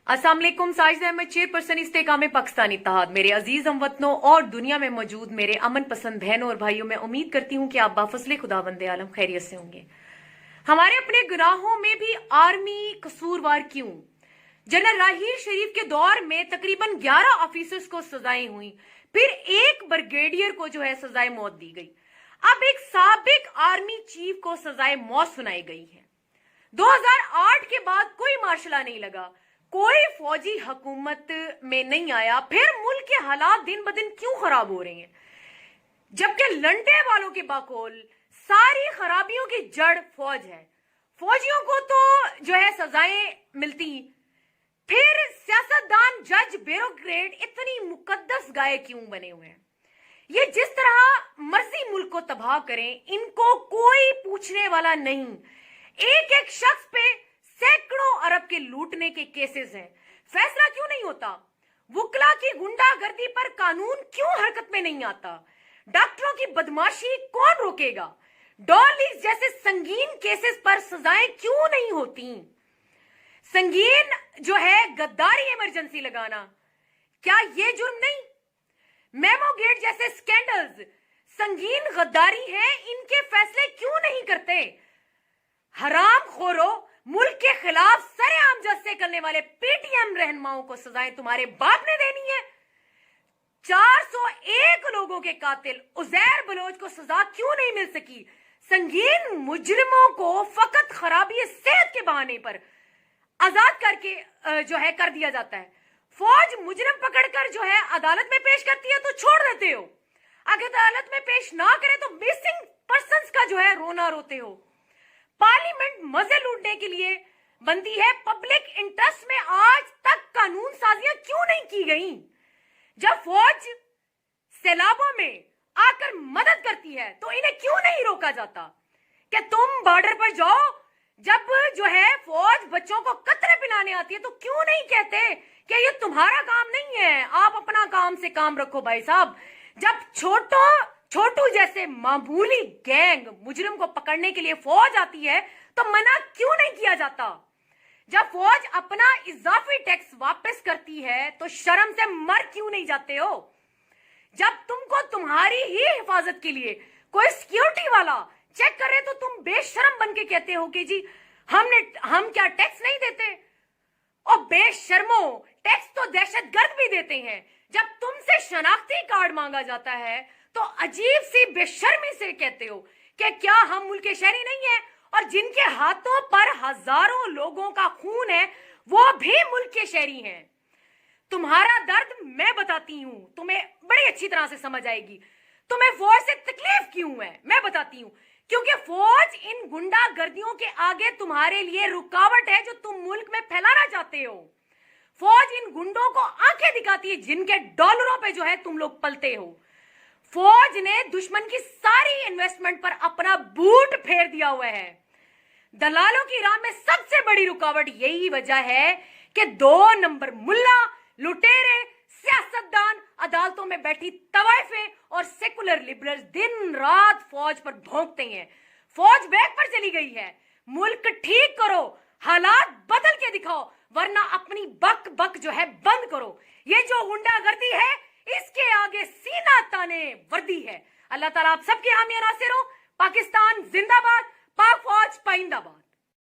अस्सलाम वालेकुम। साजिद अहमद, चेयरपर्सन इस्तेहकाम पाकिस्तान इत्तेहाद। मेरे अजीज हमवतनों और दुनिया में मौजूद मेरे अमन पसंद बहनों और भाइयों, मैं उम्मीद करती हूँ कि आप बाफजले खुदावंद आलम खैरियत से होंगे। हमारे अपने गुनाहों में भी आर्मी कसूरवार क्यों? जनरल राहील शरीफ के दौर में तकरीबन 11 ऑफिसर्स को सजाएं हुई, फिर एक ब्रिगेडियर को जो है सजाए मौत दी गई। अब एक साबिक आर्मी चीफ को सजाए मौत सुनाई गई है। 2008 के बाद कोई मार्शला नहीं लगा, कोई फौजी हुकूमत में नहीं आया, फिर मुल्क के हालात दिन ब दिन क्यों खराब हो रहे हैं? जबकि लंडे वालों के बाकौल सारी खराबियों की जड़ फौज है। फौजियों को तो जो है सजाएं मिलती, फिर सियासतदान, जज, ब्यूरोक्रेट इतनी मुकद्दस गाय क्यों बने हुए हैं? ये जिस तरह मर्जी मुल्क को तबाह करें, इनको कोई पूछने वाला नहीं। एक एक शख्स पे सैकड़ों अरब के लूटने के केसेस हैं, फैसला क्यों नहीं होता? वुकला की गुंडागर्दी पर कानून क्यों हरकत में नहीं आता? डॉक्टरों की बदमाशी कौन रोकेगा? डॉलीज जैसे संगीन केसेस पर सजाएं क्यों नहीं होती? संगीन जो है गद्दारी इमरजेंसी लगाना, क्या ये जुर्म नहीं? मेमो गेट जैसे स्कैंडल्स संगीन गद्दारी है, इनके फैसले क्यों नहीं करते? हराम खोरो, मुल्क के खिलाफ सरेआम जस्से करने वाले पीटीएम रहनुमाओं को सजाएं तुम्हारे बाप ने देनी है। 401 लोगों के कातिल उजैर बलोच को सजा क्यों नहीं मिल सकी? संगीन मुजरिमों को फकत खराबी सेहत के बहाने पर आजाद करके जो है कर दिया जाता है। फौज मुजरिम पकड़कर जो है अदालत में पेश करती है तो छोड़ देते हो, अगर अदालत में पेश ना करे तो मिसिंग पर्संस का जो है रोना रोते हो। पार्लियामेंट मजे लूटने के लिए बनती है, पब्लिक इंटरेस्ट में आज तक कानून साजियां क्यों नहीं की गई? जब फौज सैलाबों में आकर मदद करती है तो इन्हें क्यों नहीं रोका जाता कि तुम बॉर्डर पर जाओ? जब जो है फौज बच्चों को कतरे पिलाने आती है तो क्यों नहीं कहते कि ये तुम्हारा काम नहीं है, आप अपना काम से काम रखो भाई साहब? जब छोटू जैसे मामूली गैंग मुजरिम को पकड़ने के लिए फौज आती है तो मना क्यों नहीं किया जाता? जब फौज अपना इजाफी टैक्स वापस करती है तो शर्म से मर क्यों नहीं जाते हो? जब तुमको तुम्हारी ही हिफाजत के लिए कोई सिक्योरिटी वाला चेक करे तो तुम बेशर्म बन के कहते हो कि जी हम क्या टैक्स नहीं देते? और बेशर्मो, टैक्स तो दहशतगर्द भी देते हैं। जब तुमसे शनाख्ती कार्ड मांगा जाता है तो अजीब सी बेशर्मी से कहते हो कि क्या हम मुल्क के शहरी नहीं है? और जिनके हाथों पर हजारों लोगों का खून है वो भी मुल्क के शहरी हैं। तुम्हारा दर्द मैं बताती हूं, तुम्हें बड़ी अच्छी तरह से समझ आएगी। तुम्हें फौज से तकलीफ क्यों है मैं बताती हूं, क्योंकि फौज इन गुंडागर्दियों के आगे तुम्हारे लिए रुकावट है जो तुम मुल्क में फैलाना चाहते हो। फौज इन गुंडों को आंखें दिखाती है जिनके डॉलरों पे जो है तुम लोग पलते हो। फौज ने दुश्मन की सारी इन्वेस्टमेंट पर अपना बूट फेर दिया हुआ है। दलालों की राह में सबसे बड़ी रुकावट यही वजह है कि 2 नंबर मुल्ला, लुटेरे, सियासतदान, अदालतों में बैठी तवाइफें और सेकुलर लिबरल्स दिन रात फौज पर भौंकते हैं। फौज बैक पर चली गई है। मुल्क ठीक करो, हालात बदल के दिखाओ, वरना अपनी बक बक जो है बंद करो। ये जो गुंडागर्दी है इसके आगे सीना ताने वर्दी है। अल्लाह ताला आप सबके हामी नासिर हो। पाकिस्तान जिंदाबाद, पाक फौज पाइंदाबाद।